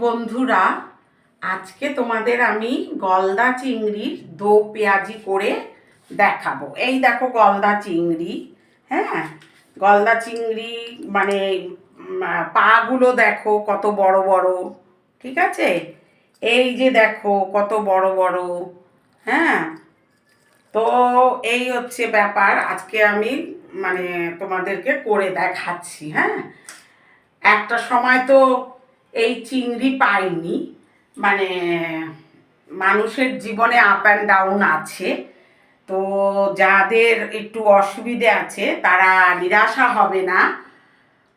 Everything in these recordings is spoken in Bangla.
বন্ধুরা, আজকে তোমাদের আমি গলদা চিংড়ির দো পেঁয়াজি করে দেখাবো। এই দেখো গলদা চিংড়ি। হ্যাঁ, গলদা চিংড়ি মানে পাগুলো দেখো কত বড় বড়, ঠিক আছে? এই যে দেখো কত বড় বড়। হ্যাঁ, তো এই হচ্ছে ব্যাপার। আজকে আমি মানে তোমাদেরকে করে দেখাচ্ছি। হ্যাঁ, একটা সময় তো এই চিংড়ি পাইনি, মানে মানুষের জীবনে আপ অ্যান্ড ডাউন আছে। তো যাদের একটু অসুবিধে আছে তারা নিরাশা হবে না,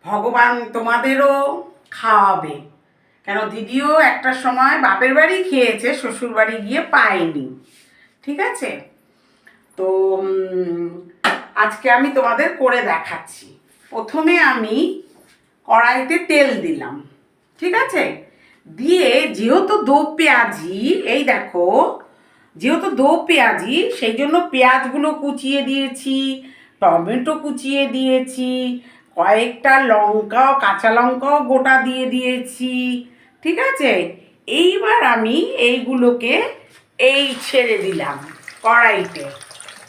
ভগবান তোমাদেরও খাওয়াবে। কেন, দিদিও একটা সময় বাপের বাড়ি খেয়েছে, শ্বশুর বাড়ি গিয়ে পায়নি, ঠিক আছে? তো আজকে আমি তোমাদের করে দেখাচ্ছি। প্রথমে আমি কড়াইতে তেল দিলাম, ঠিক আছে? দিয়ে যেহেতু দো পেঁয়াজি, এই দেখো যেহেতু দো পেঁয়াজি সেই জন্য পেঁয়াজগুলো কুচিয়ে দিয়েছি, টমেটো কুচিয়ে দিয়েছি, কয়েকটা লঙ্কাও কাঁচা লঙ্কাও গোটা দিয়ে দিয়েছি, ঠিক আছে? এইবার আমি এইগুলোকে ছেড়ে দিলাম কড়াইতে,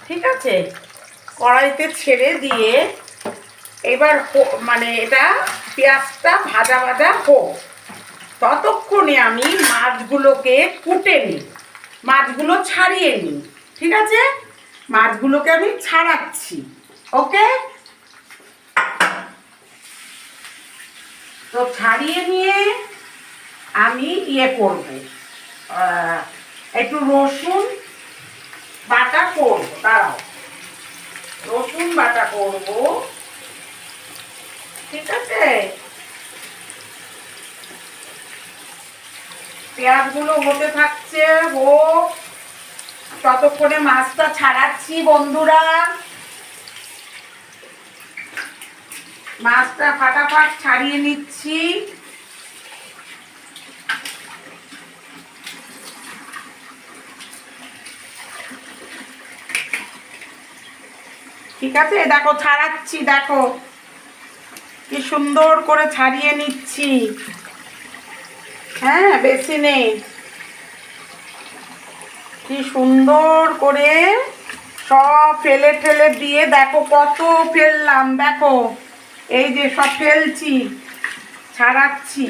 ঠিক আছে? কড়াইতে ছেড়ে দিয়ে এবার মানে এটা পেঁয়াজটা ভাজা ভাজা হোক, ততক্ষণে আমি মাছগুলোকে কুটে নিই, মাছগুলো ছাড়িয়ে নিই, ঠিক আছে? মাছগুলোকে আমি ছাড়াচ্ছি, ওকে? তো ছাড়িয়ে নিয়ে আমি করব, একটু রসুন বাটা করবো। দাঁড়াও, রসুন বাটা করব, ঠিক আছে? পেঁয়াজগুলো হতে থাকছে, হোক, ততক্ষণে মাছটা ছাড়াচ্ছি বন্ধুরা। মাছটা ফাটাফাট ছাড়িয়ে নিচ্ছি। ঠিক আছে, দেখো ছাড়াচ্ছি, দেখো কি সুন্দর করে ছাড়িয়ে নিচ্ছি। হ্যাঁ, বেশি নেই, কি সুন্দর করে সব ফেলে ফেলে দিয়ে, দেখো কত ফেললাম, দেখো এই যে সব ফেলছি, ছাড়াচ্ছি।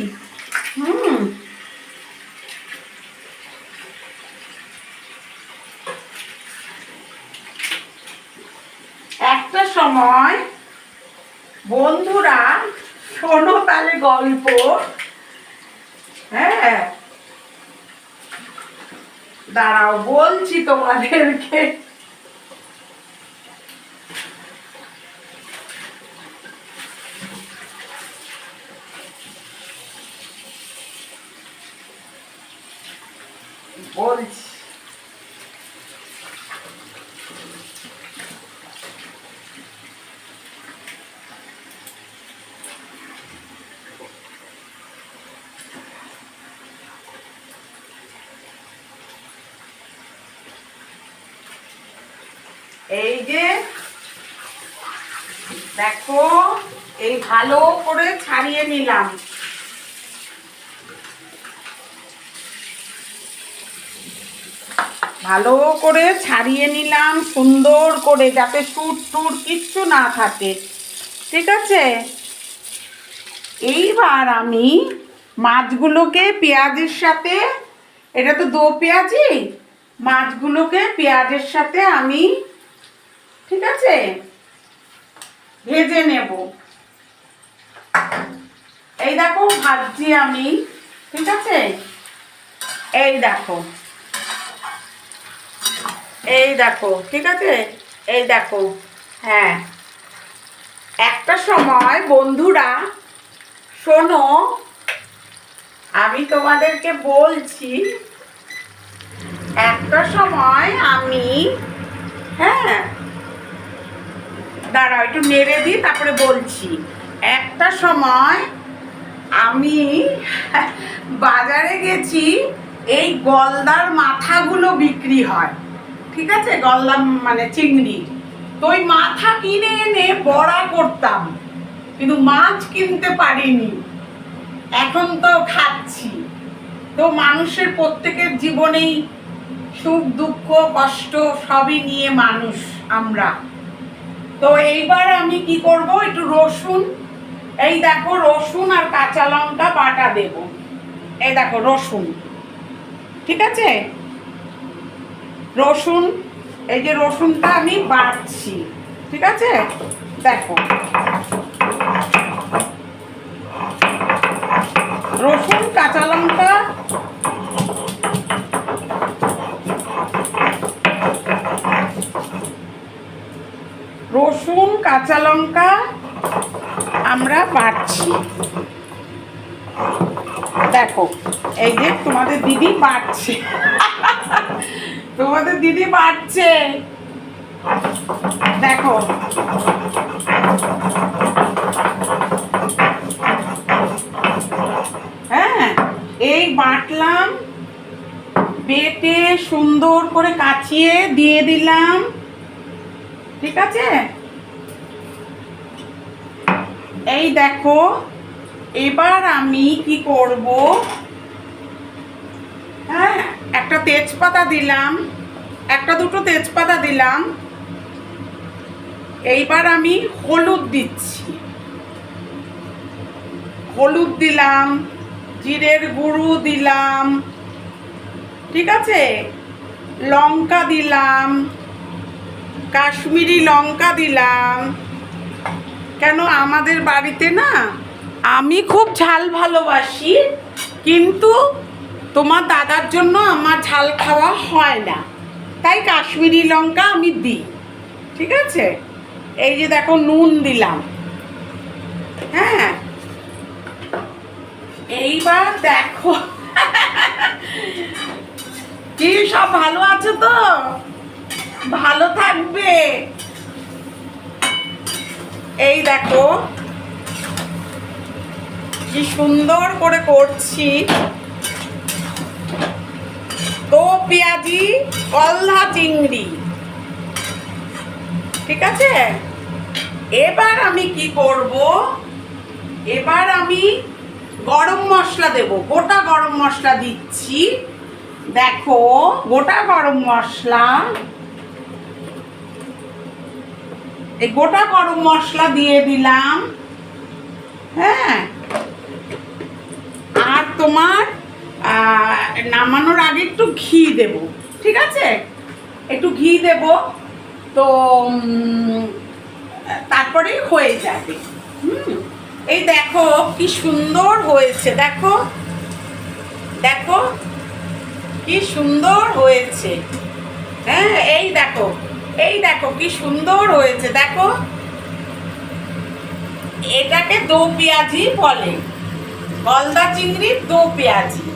একটা সময় বন্ধুরা, শোনো তাহলে গল্প। হ্যাঁ, দাঁড়াও বলছি তোমাদেরকে। বলছি, এই যে দেখো, এই ভালো করে ছাড়িয়ে নিলাম। ভালো করে ছাড়িয়ে নিলাম সুন্দর করে, যাতে সুর টুর কিচ্ছু না থাকে, ঠিক আছে? এইবার আমি মাছগুলোকে পেঁয়াজের সাথে, এটা তো দো পেঁয়াজি, মাছগুলোকে পেঁয়াজের সাথে আমি, ঠিক আছে, ভেজে নেব। এই দেখো ভাজছি আমি, ঠিক আছে? এই দেখো, এই দেখো, ঠিক আছে? এই দেখো। হ্যাঁ, একটা সময় বন্ধুরা, শোনো, আমি তোমাদেরকে বলছি, একটা সময় আমি, হ্যাঁ দাঁড়াও একটু নেড়ে দিই তারপরে বলছি। একটা সময় আমি বাজারে গেছি, এই গলদার মাথাগুলো বিক্রি হয়, ঠিক আছে? গলদা মানে চিংড়ি। তো ওই মাথা কিনে এনে বড়া করতাম, কিন্তু মাছ কিনতে পারিনি, এখন তো খাচ্ছি। তো মানুষের প্রত্যেকের জীবনেই সুখ দুঃখ কষ্ট সবই নিয়ে মানুষ আমরা। তো এইবার আমি কি করব, একটু রসুন, এই দেখো রসুন আর কাঁচা লঙ্কা বাটা দেব। এই দেখো রসুন, ঠিক আছে, রসুন, এই যে রসুনটা আমি বাটছি, ঠিক আছে, দেখো রসুন কাঁচা লঙ্কা রসুন কাঁচা লঙ্কা আমরা বাটছি। দেখো এই যে তোমাদের দিদি বাটছে তোমাদের দিদি বাটছে, দেখো হ্যাঁ, এই বাটলাম, বেটে সুন্দর করে কাচিয়ে দিয়ে দিলাম, ঠিক আছে। এই দেখো এবার আমি কি করব, হ্যাঁ একটা তেজপাতা দিলাম, একটা দুটো তেজপাতা দিলাম। এইবার আমি হলুদ দিচ্ছি, হলুদ দিলাম, জিরের গুঁড়ো দিলাম, ঠিক আছে, লঙ্কা দিলাম, কাশ্মীরি লঙ্কা দিলাম। কেন আমাদের বাড়িতে না আমি খুব ঝাল ভালোবাসি, কিন্তু তোমার দাদার জন্য আমার ঝাল খাওয়া হয় না, তাই কাশ্মীরি লঙ্কা আমি দিই, ঠিক আছে। এই যে দেখো নুন দিলাম, হ্যাঁ এইবার দেখো কি সব ভালো আছো তো, ভালো থাকবে। এই দেখো কি সুন্দর করে করছি, তো পেঁয়াজি গলদা চিংড়ি, ঠিক আছে। এবার আমি কি করব, এবার আমি গরম মশলা দেব, গোটা গরম মশলা দিচ্ছি, দেখো গোটা গরম মশলা, এই গোটা গরম মশলা দিয়ে দিলাম, হ্যাঁ। আর তোমার নামানোর আগে একটু ঘি দেব, ঠিক আছে, একটু ঘি দেব, তো তারপরেই হয়ে যাবে। এই দেখো কি সুন্দর হয়েছে, দেখো দেখো কি সুন্দর হয়েছে, হ্যাঁ এই দেখো, এই দেখো কি সুন্দর হয়েছে, দেখো এটাকে দো পেঁয়াজি বলে, গলদা চিংড়ির দো পেঁয়াজি,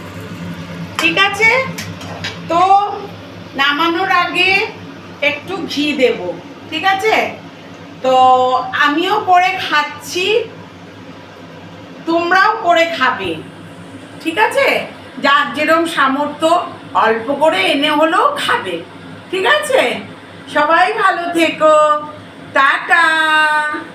ঠিক আছে। তো নামানোর আগে একটু ঘি দেব, ঠিক আছে। তো আমিও করে খাচ্ছি, তোমরাও করে খাবে, ঠিক আছে, যার যেরকম সামর্থ্য অল্প করে এনে হলেও খাবে, ঠিক আছে। সবাই ভালো থেকো, টাটা।